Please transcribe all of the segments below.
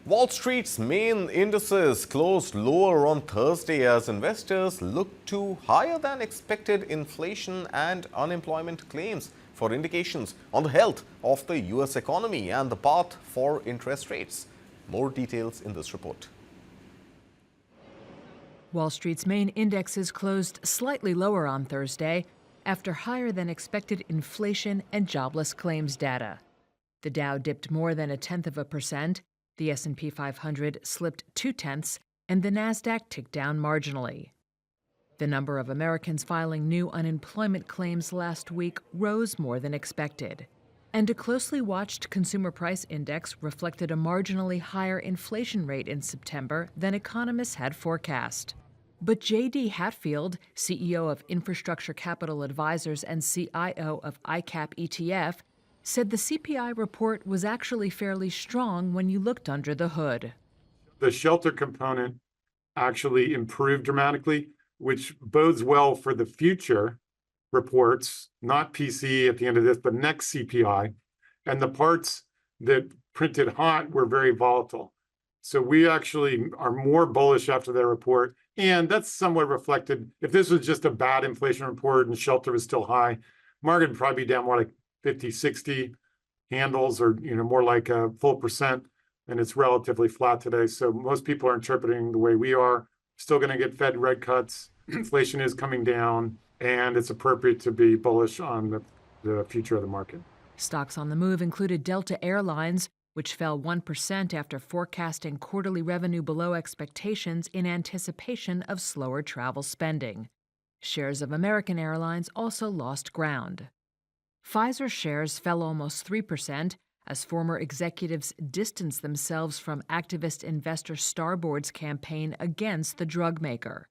Wall Street's main indices closed lower on Thursday as investors looked to higher than expected inflation and unemployment claims for indications on the health of the U.S. economy and the path for interest rates. More details in this report. Wall Street's main indexes closed slightly lower on Thursday after higher than expected inflation and jobless claims data. The Dow dipped more than 0.1%, the S&P 500 slipped 0.2%, and the Nasdaq ticked down marginally. The number of Americans filing new unemployment claims last week rose more than expected, and a closely watched consumer price index reflected a marginally higher inflation rate in September than economists had forecast. But J.D. Hatfield, CEO of Infrastructure Capital Advisors and CIO of ICAP ETF, said the CPI report was actually fairly strong when you looked under the hood. The shelter component actually improved dramatically, which bodes well for the future reports, not PCE at the end of this, but next CPI. And the parts that printed hot were very volatile. So we actually are more bullish after their report. And that's somewhat reflected. If this was just a bad inflation report and shelter was still high, market would probably be down more like 50, 60 handles, or more like a full percent. And it's relatively flat today. So most people are interpreting the way we are. Still going to get Fed rate cuts. Inflation is coming down, and it's appropriate to be bullish on the future of the market. Stocks on the move included Delta Airlines, which fell 1% after forecasting quarterly revenue below expectations in anticipation of slower travel spending. Shares of American Airlines also lost ground. Pfizer shares fell almost 3% as former executives distanced themselves from activist investor Starboard's campaign against the drug maker.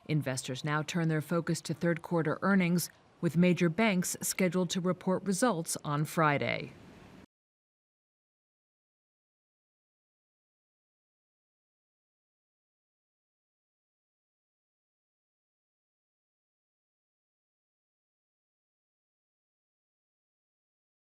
Investors now turn their focus to third-quarter earnings, with major banks scheduled to report results on Friday.